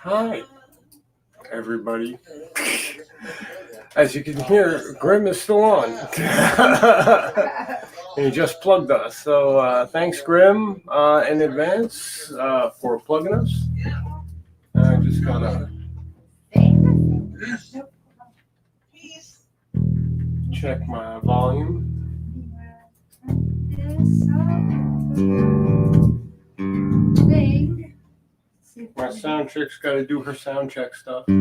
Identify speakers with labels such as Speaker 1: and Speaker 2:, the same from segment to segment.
Speaker 1: Hi, everybody. As you can hear, Grim is still on. He just plugged us. So thanks, Grim, in advance for plugging us. I just gotta check my volume. My sound chick's got to do her sound check stuff.
Speaker 2: There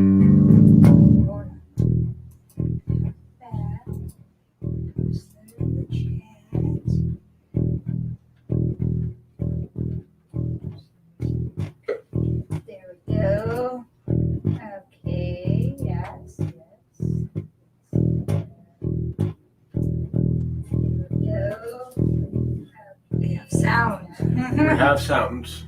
Speaker 2: we go. Okay, yes. There we go. We have sound.
Speaker 1: We have sounds.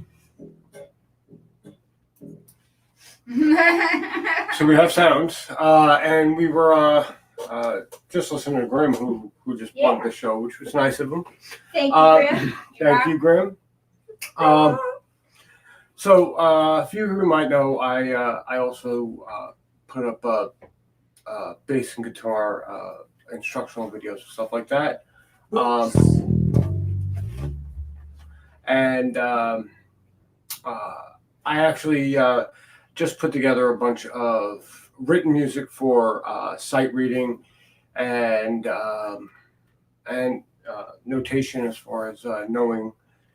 Speaker 1: So we have sounds, and we were just listening to Grim, who just plugged the show, which was nice of him.
Speaker 2: Thank you, Grim.
Speaker 1: Thank you, Grim. So a few of you might know, I also put up bass and guitar instructional videos and stuff like that. And I actually just put together a bunch of written music for sight reading and notation as far as knowing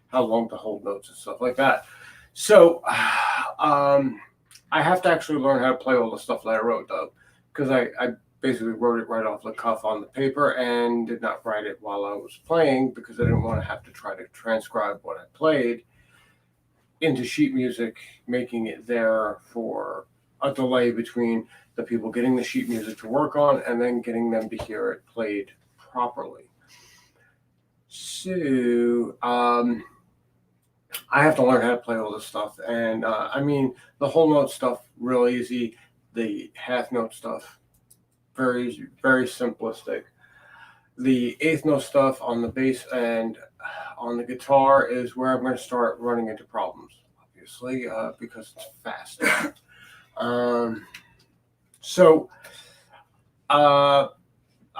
Speaker 1: how long to hold notes and stuff like that. So I have to actually learn how to play all the stuff that I wrote, though, because I basically wrote it right off the cuff on the paper and did not write it while I was playing because I didn't want to have to try to transcribe what I played into sheet music, making it there for a delay between the people getting the sheet music to work on and then getting them to hear it played properly. So I have to learn how to play all this stuff. And I mean, the whole note stuff, real easy. The half note stuff, very easy, very simplistic. The eighth note stuff on the bass and on the guitar is where I'm going to start running into problems, obviously, because it's fast. So I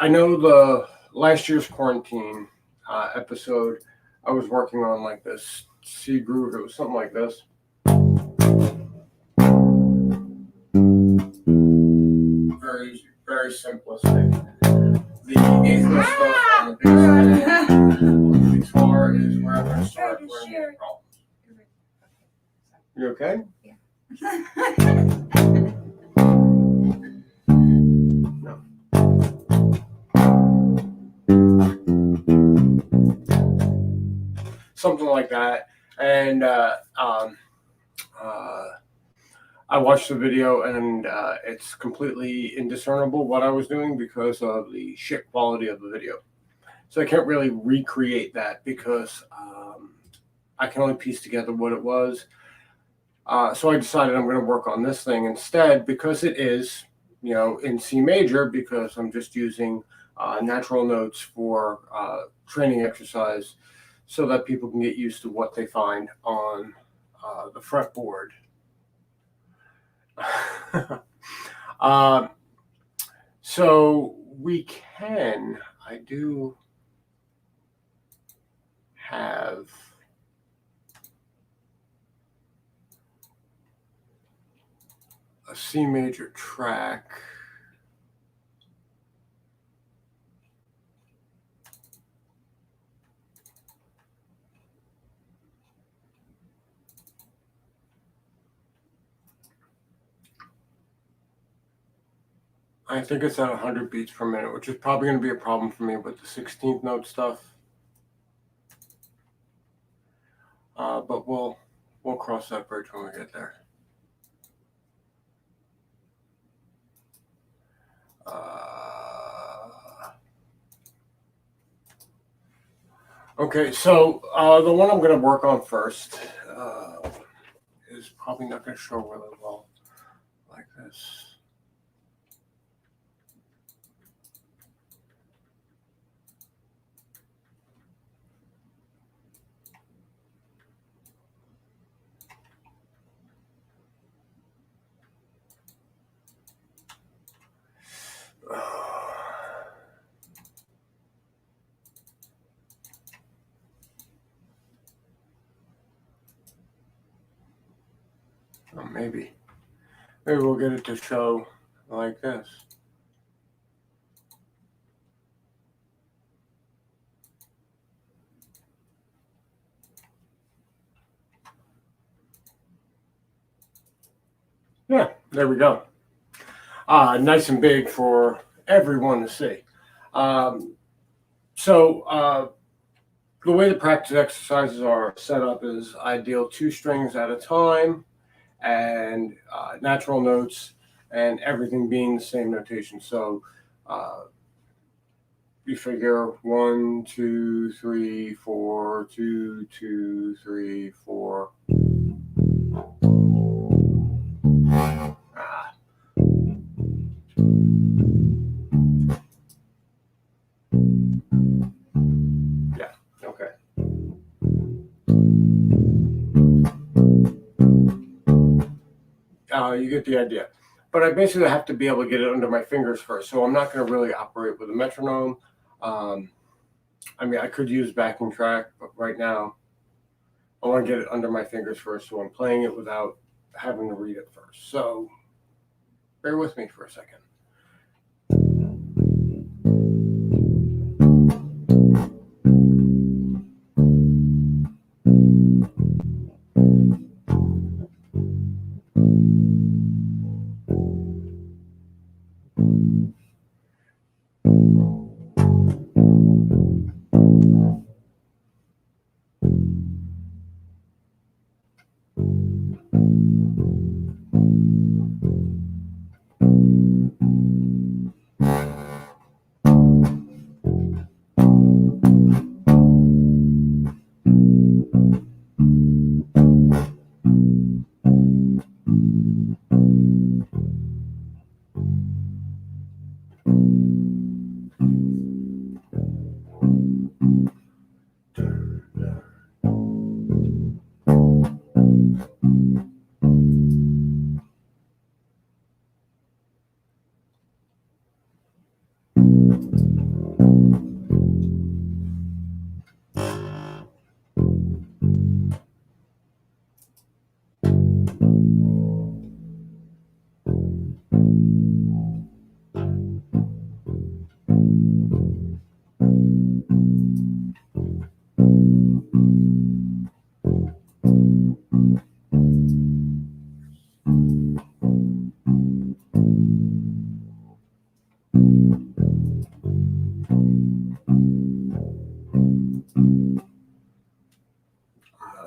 Speaker 1: know the last year's quarantine episode, I was working on like this C groove. It was something like this. Very, very simplistic. The eighth note stuff on the bass and on the guitar is where I'm going to start running into problems. You okay?
Speaker 2: Yeah.
Speaker 1: No. Something like that. And I watched the video and it's completely indiscernible what I was doing because of the shit quality of the video. So I can't really recreate that because I can only piece together what it was. So I decided I'm going to work on this thing instead because it is, in C major, because I'm just using natural notes for training exercise so that people can get used to what they find on the fretboard. So I do have a C major track. I think it's at 100 beats per minute, which is probably going to be a problem for me with the 16th note stuff. But we'll cross that bridge when we get there. Okay, so the one I'm going to work on first is probably not going to show really well like this. Oh, maybe we'll get it to show like this. Yeah, there we go. Nice and big for everyone to see. So the way the practice exercises are set up is I deal 2 strings at a time, and natural notes, and everything being the same notation. So you figure 1, 2, 3, 4, 2, 2, 3, 4. Ah. Yeah, okay. You get the idea. But I basically have to be able to get it under my fingers first. So I'm not going to really operate with a metronome. I mean, I could use backing track, but right now I want to get it under my fingers first. So I'm playing it without having to read it first. So bear with me for a second.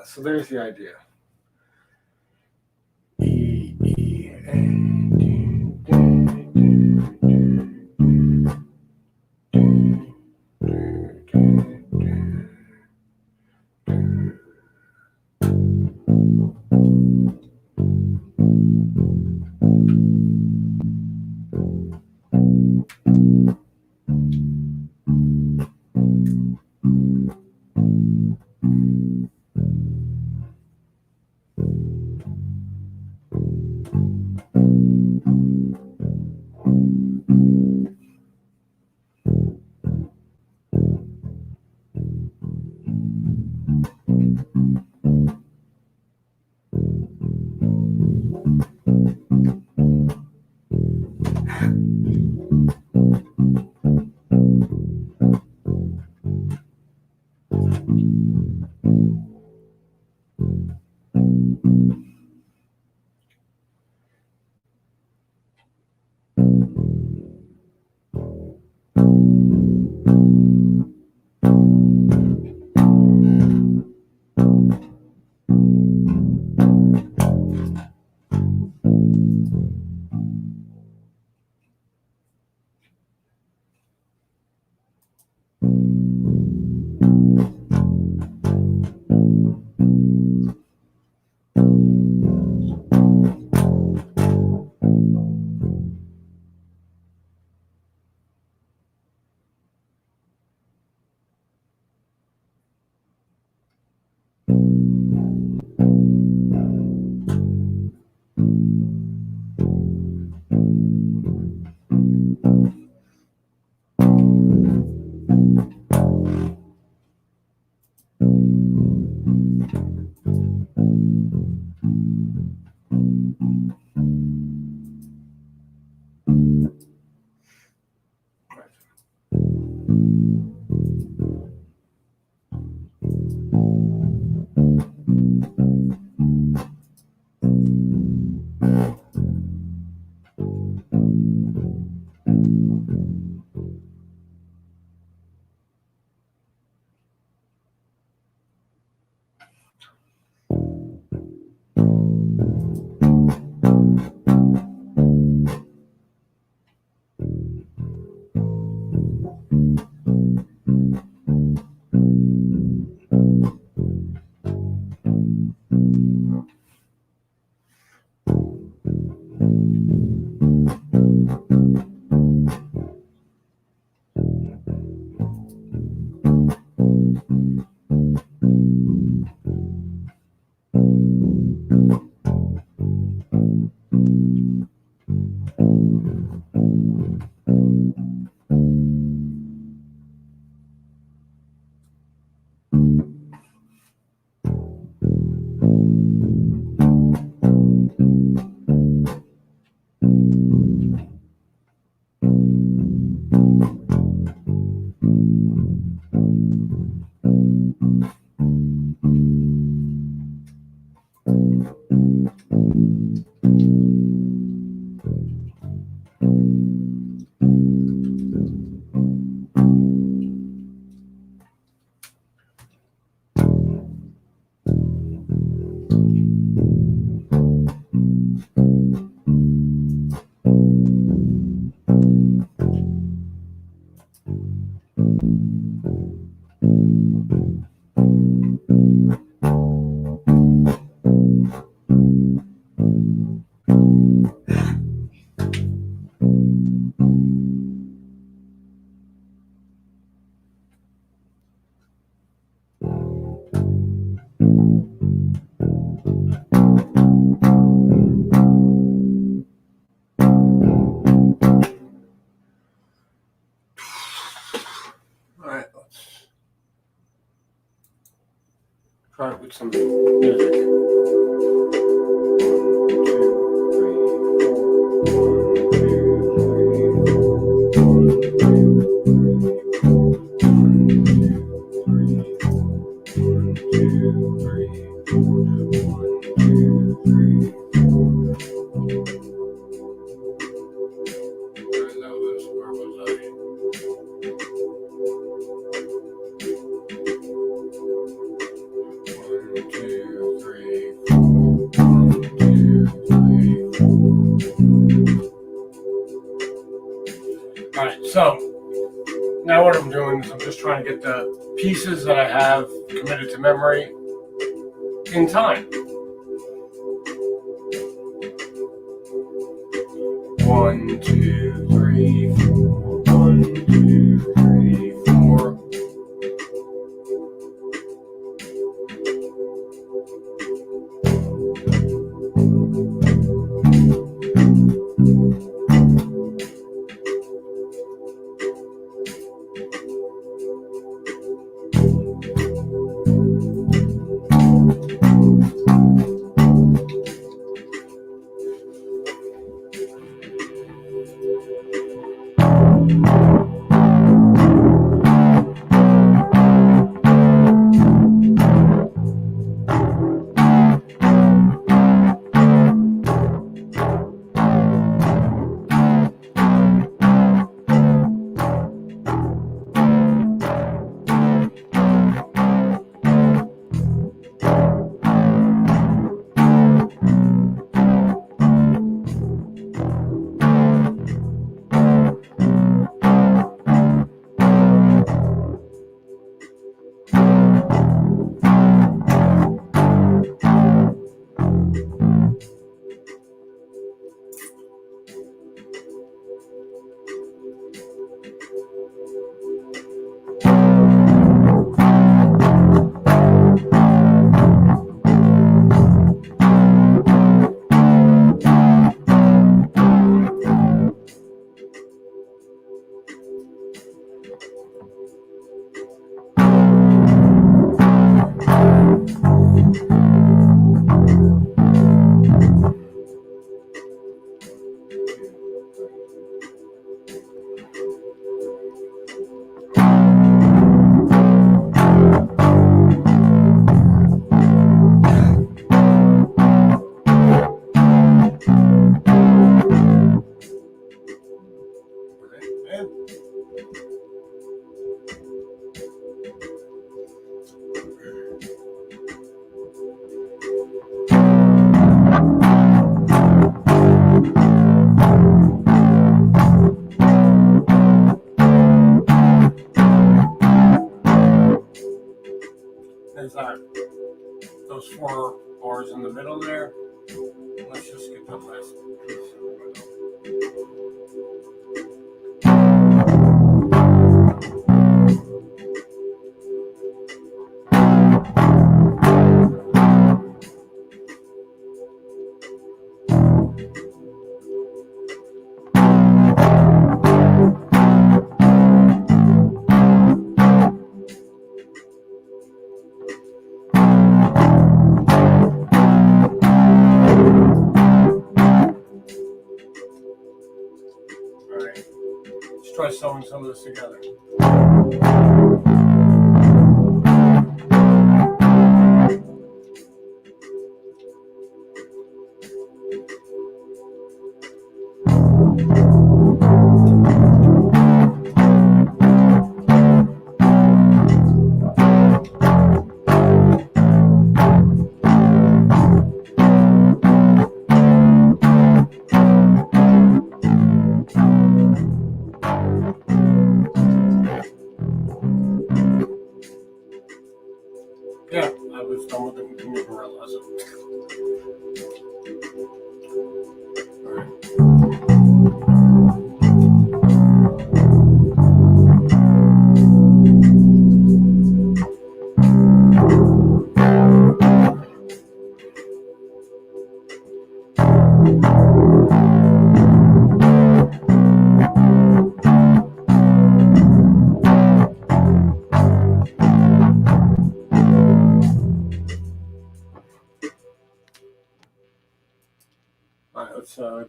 Speaker 1: So there's the idea. E, E, A, D, D, Try it with some music. 1, 2, 3, 4. Alright, so now what I'm doing is I'm just trying to get the pieces that I have committed to memory in time. 1, 2, 3, 4. 1, 2, 3, 4. There's those 4 bars in the middle there. Let's just get the last piece in the middle. Alright, let's try sewing some of this together. Yeah, I was done with the gorilla.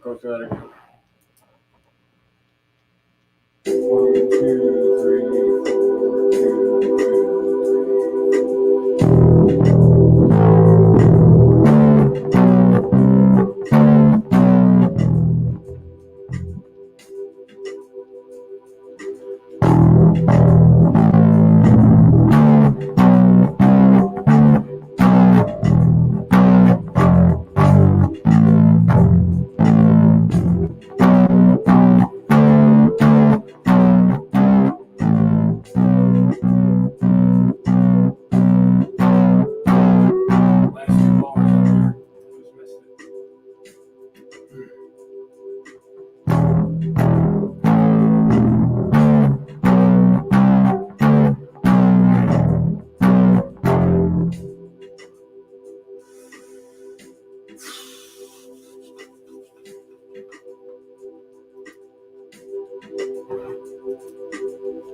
Speaker 1: go through that again. 1, 2, 3, 4, 2,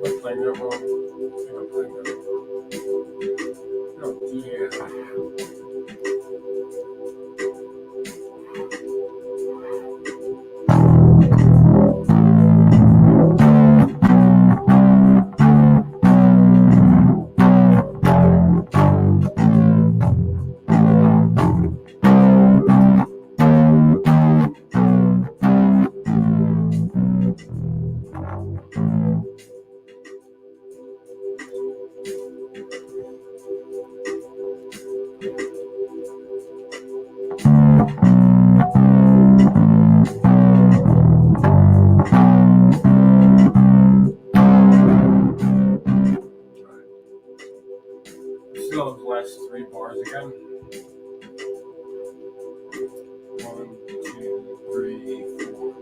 Speaker 1: We're playing that wrong. We're playing that wrong. Oh, Still those last 3 bars again. 1, 2, 3, 4.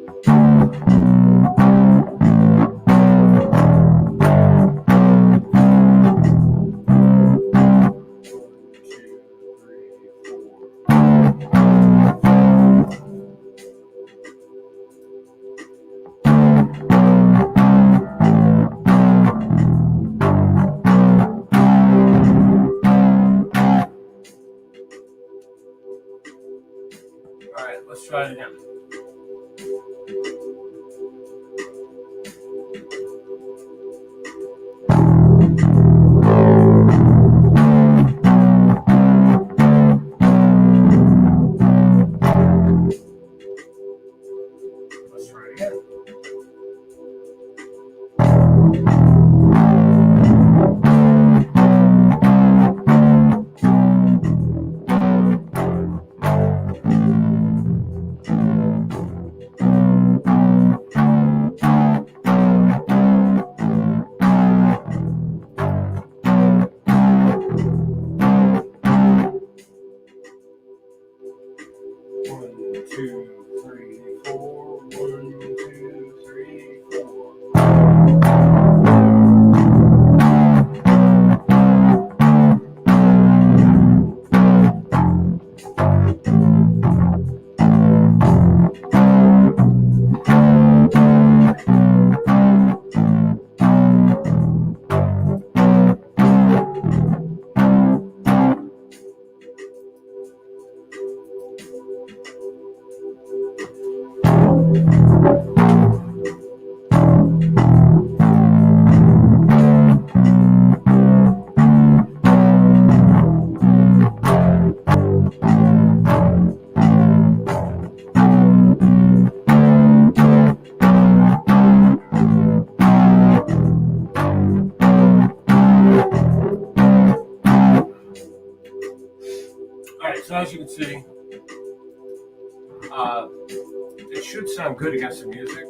Speaker 1: Alright, let's try it again. Let's try it again. Alright, so as you can see, it should sound good against the music.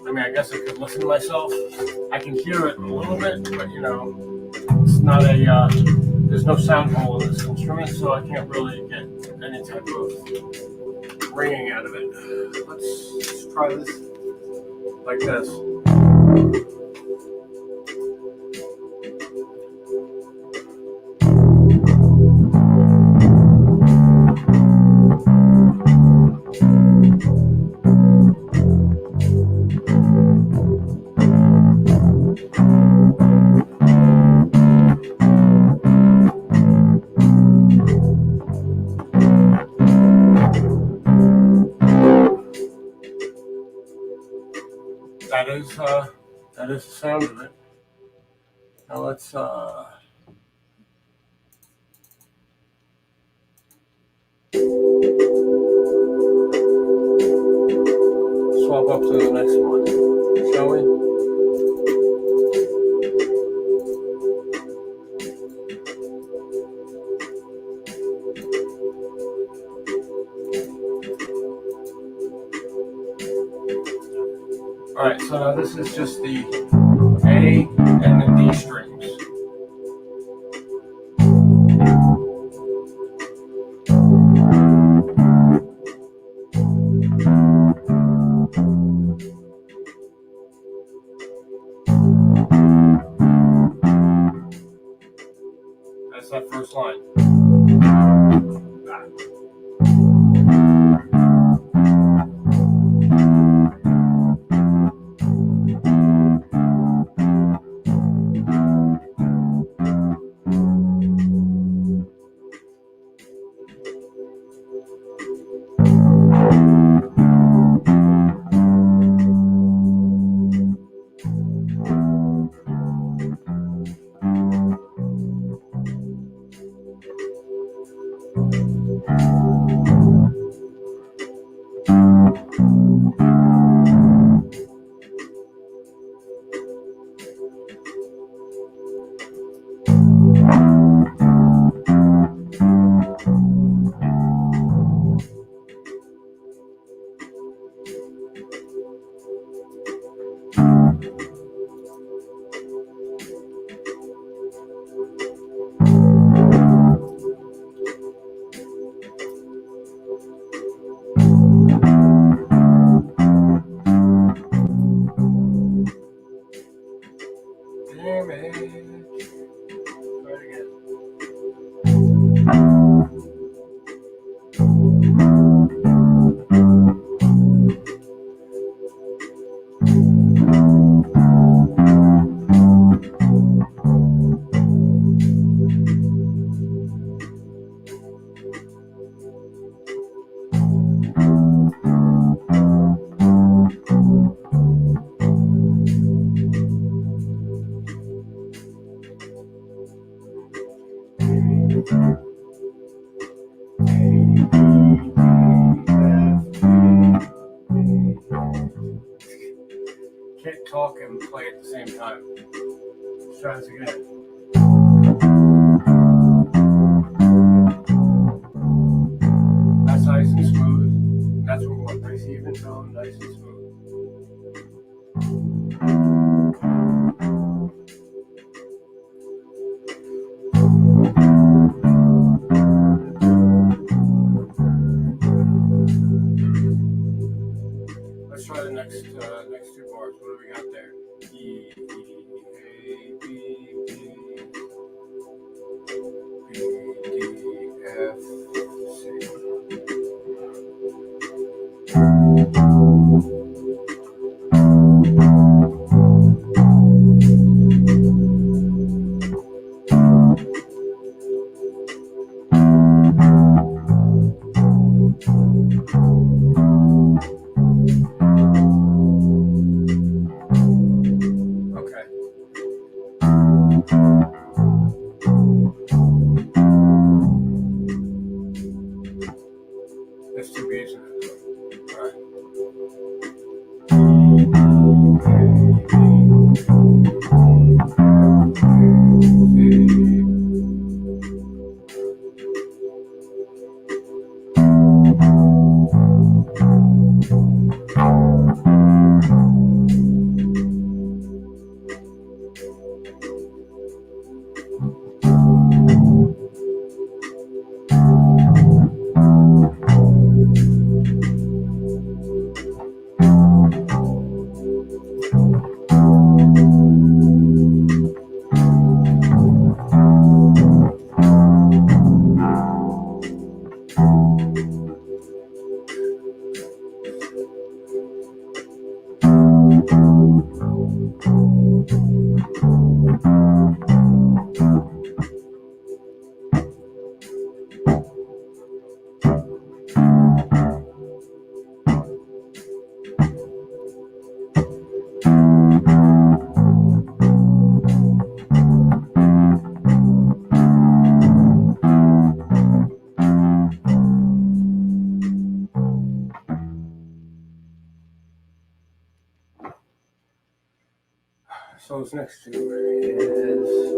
Speaker 1: I mean, I guess I could listen to myself. I can hear it a little bit, but you know, it's not a, there's no sound hole in this instrument, so I can't really get any type of ringing out of it. Let's try this like this. is the sound of it. Now let's swap up to the next one, shall we? All right, so now this is just the A and the D strings. That's that first line. Back. Damn it. Try it again. Can't talk and play at the same time. Let's try this again. That's nice and smooth. That's what we want. Nice even tone, nice and smooth. Let's try the next two bars. What do we got there? E, A, B, B. goes next to is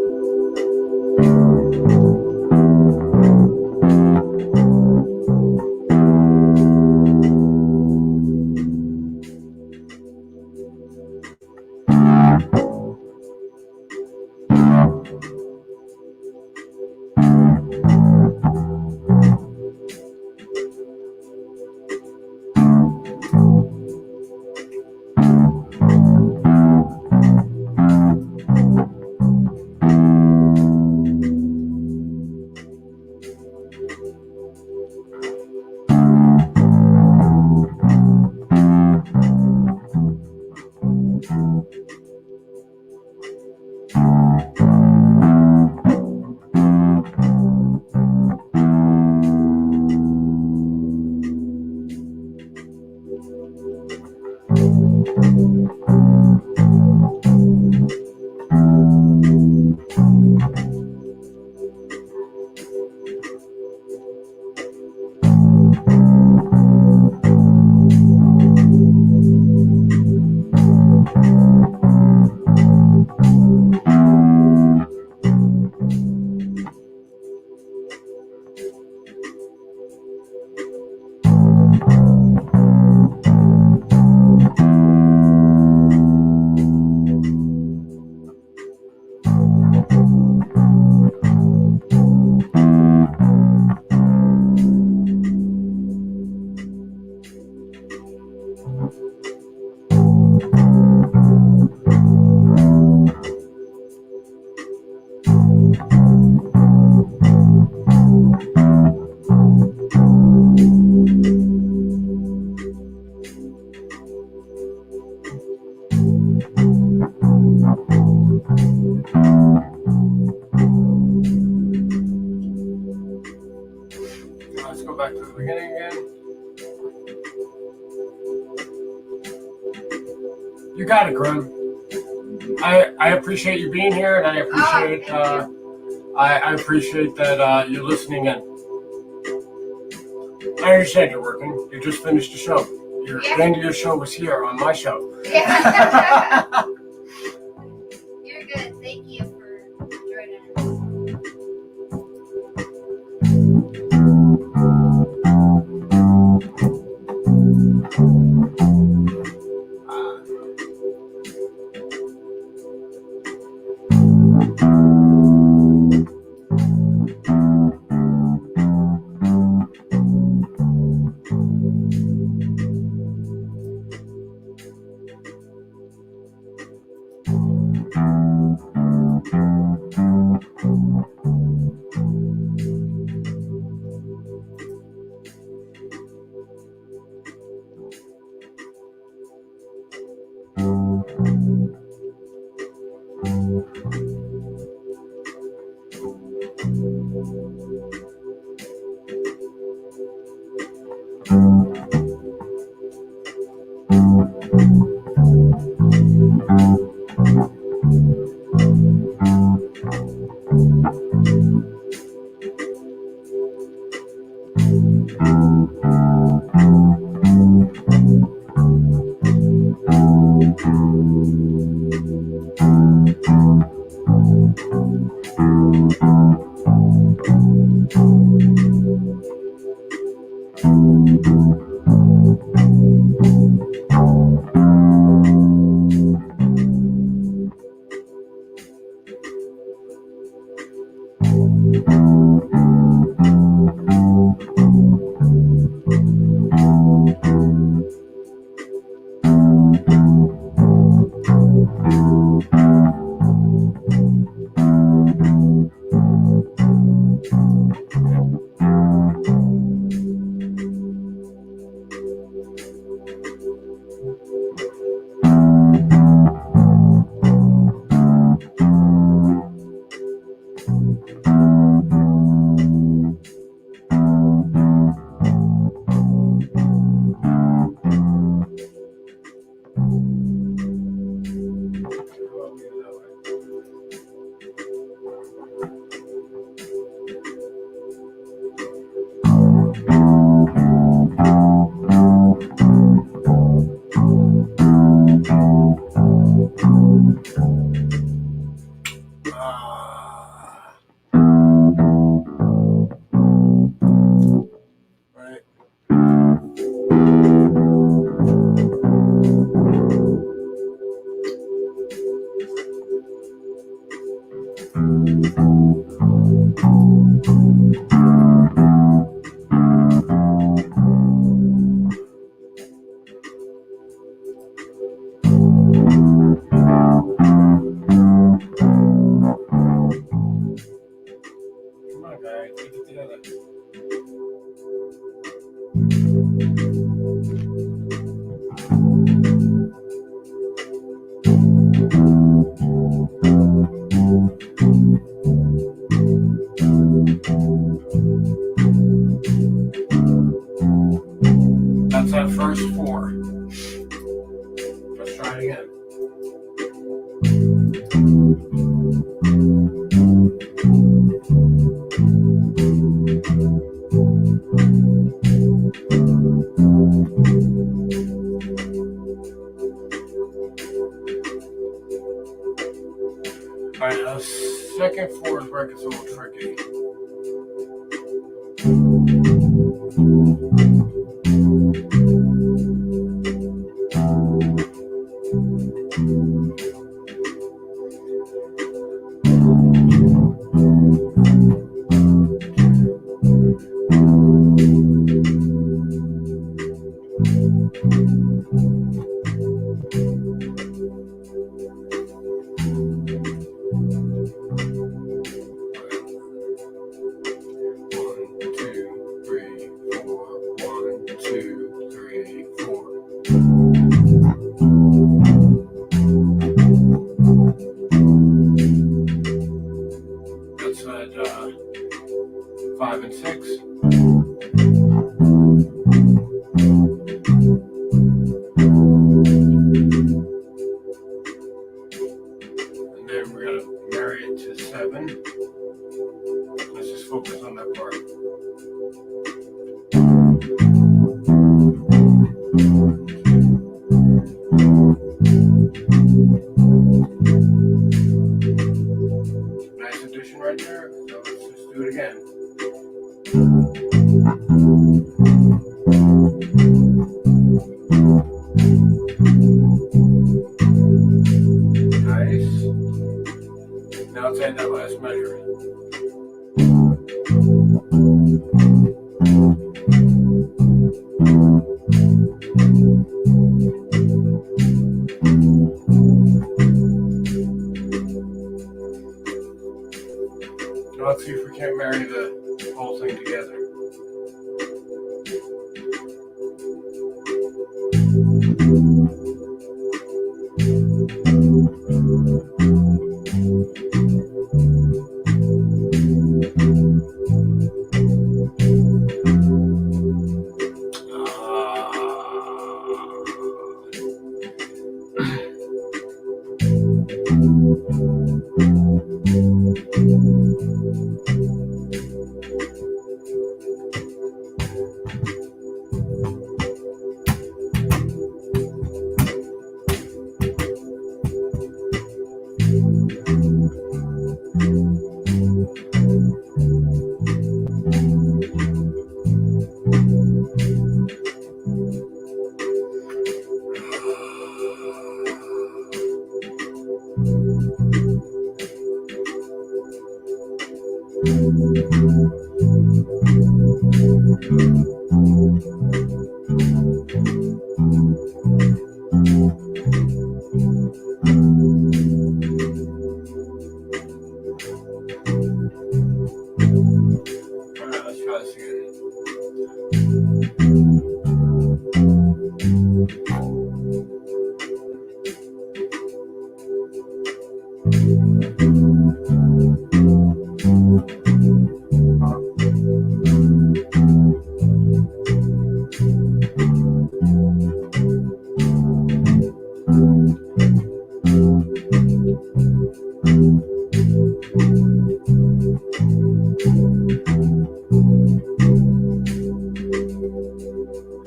Speaker 1: let's go back to the beginning again. You got it, Grim. I appreciate you being here, and I appreciate I appreciate that you're listening in. I understand you're working. You just finished the show. The end of your show was here on my show.
Speaker 2: Yeah. You're good. Thank you for joining us.
Speaker 1: Okay, keep it together. That's that first 4. Let's try it again. Alright, now second 4 is where it gets a little tricky. That's at 5 and 6. And then we're going to marry it to 7. Let's just focus on that part. Nice addition right there. So let's just do it again. Nice. Now let's add that last measure. Now let's see if we can't marry the whole thing together.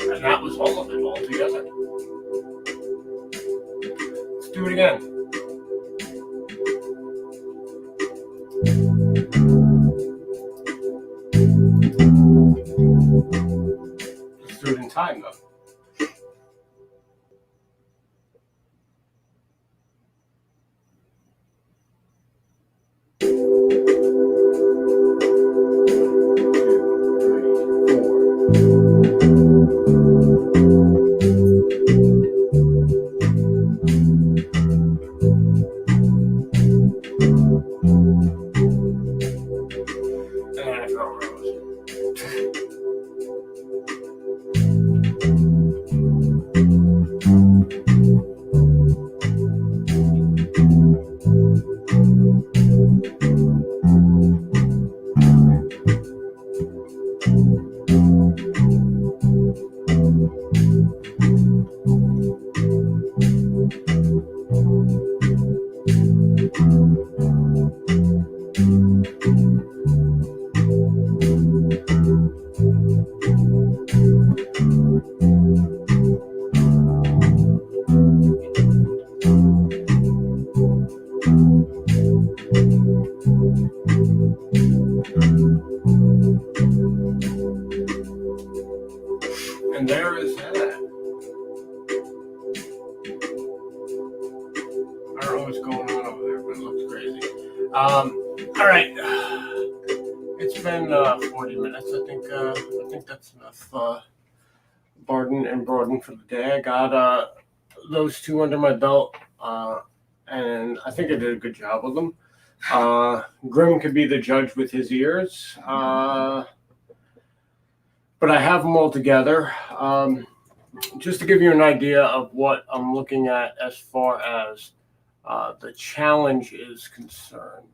Speaker 1: And that was all of it all together. Let's do it again. Let's do it in time though. go, Rose. And there is that. I don't know what's going on over there, but it looks crazy. All right. It's been 40 minutes. I think that's enough Barden and Broaden for the day. I got those two under my belt, and I think I did a good job with them. Grim could be the judge with his ears, but I have them all together. Just to give you an idea of what I'm looking at as far as the challenge is concerned.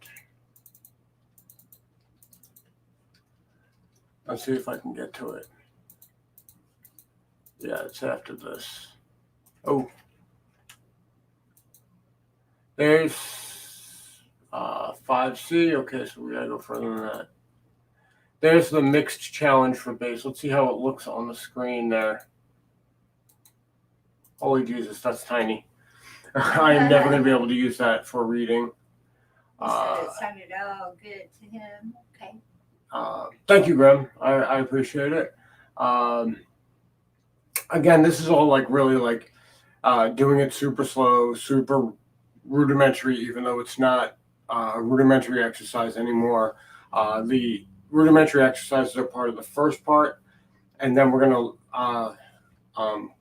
Speaker 1: Let's see if I can get to it. Yeah, it's after this. Oh, there's 5C. Okay, so we gotta go further than that. There's the mixed challenge for bass. Let's see how it looks on the screen there. Holy Jesus, that's tiny. I am never going to be able to use that for reading.
Speaker 2: So it sounded all good to him. Okay.
Speaker 1: Thank you, Grim. I appreciate it. Again, this is all like really like doing it super slow, super rudimentary, even though it's not a rudimentary exercise anymore. The rudimentary exercises are part of the first part, and then we're going to,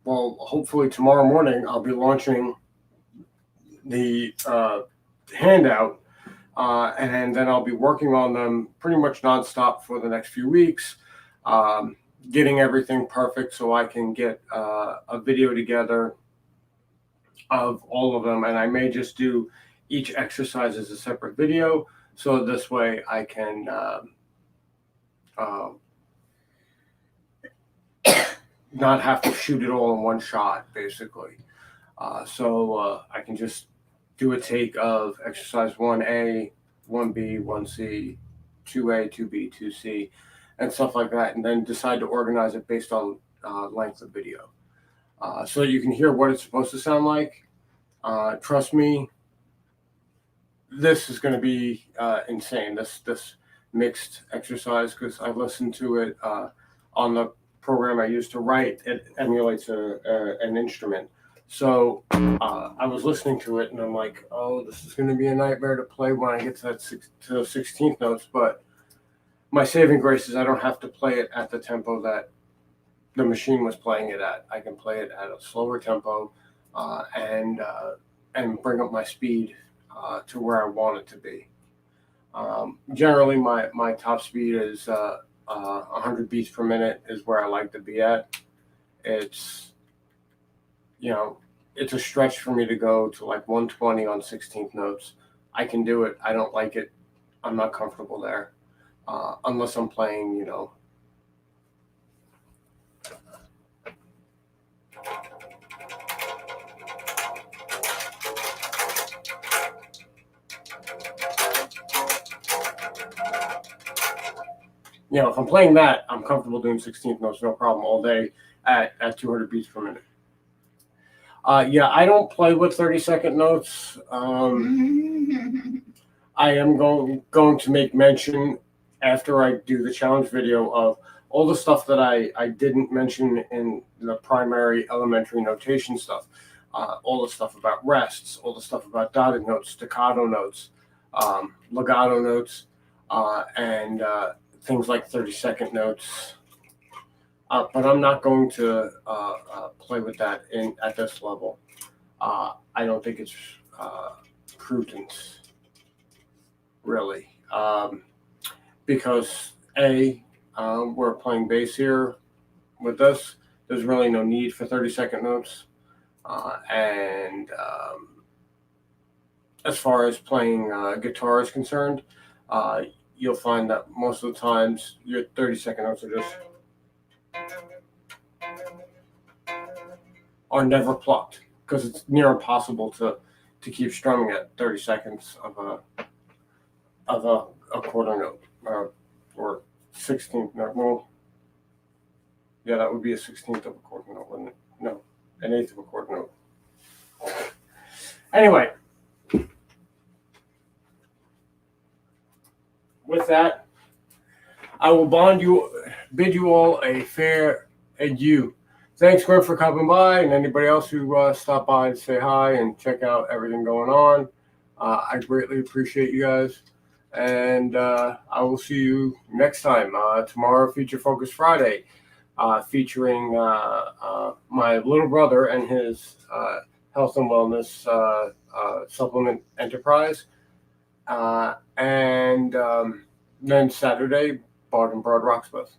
Speaker 1: well, hopefully tomorrow morning, I'll be launching the handout, and then I'll be working on them pretty much nonstop for the next few weeks, getting everything perfect so I can get a video together of all of them. And I may just do each exercise as a separate video, so this way I can not have to shoot it all in one shot, basically. So I can just do a take of exercise 1A, 1B, 1C, 2A, 2B, 2C, and stuff like that, and then decide to organize it based on length of video. So that you can hear what it's supposed to sound like. Trust me, this is going to be insane, this mixed exercise, because I listened to it on the program I used to write. It emulates an instrument. So I was listening to it, and I'm like, oh, this is going to be a nightmare to play when I get to those 16th notes. But my saving grace is I don't have to play it at the tempo that the machine was playing it at. I can play it at a slower tempo and bring up my speed to where I want it to be. Generally, my top speed is 100 beats per minute is where I like to be at. It's, you know, it's a stretch for me to go to like 120 on 16th notes. I can do it. I don't like it. I'm not comfortable there unless I'm playing, you know. You know, if I'm playing that, I'm comfortable doing 16th notes, no problem, all day at 200 beats per minute. Yeah, I don't play with 30-second notes. I am going to make mention after I do the challenge video of all the stuff that I didn't mention in the primary elementary notation stuff. All the stuff about rests, all the stuff about dotted notes, staccato notes, legato notes, and things like 30-second notes. But I'm not going to play with that at this level. I don't think it's prudent, really, because We're playing bass here with this. There's really no need for 30-second notes. And as far as playing guitar is concerned, you'll find that most of the times your 30-second notes are never plucked, because it's near impossible to keep strumming at 30 seconds of a quarter note or 16th note. Well, yeah, that would be a 16th of a quarter note, wouldn't it? No, an eighth of a quarter note. Anyway, with that, I will bid you all a fair adieu. Thanks, Gwen, for coming by, and anybody else who stopped by to say hi and check out everything going on. I greatly appreciate you guys, and I will see you next time. Tomorrow, Feature Focus Friday, featuring my little brother and his health and wellness supplement enterprise, and then Saturday, Bard and Broad Rocksmith,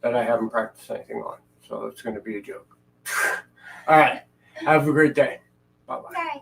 Speaker 1: that I haven't practiced anything on. So it's going to be a joke. All right. Have a great day. Bye-bye.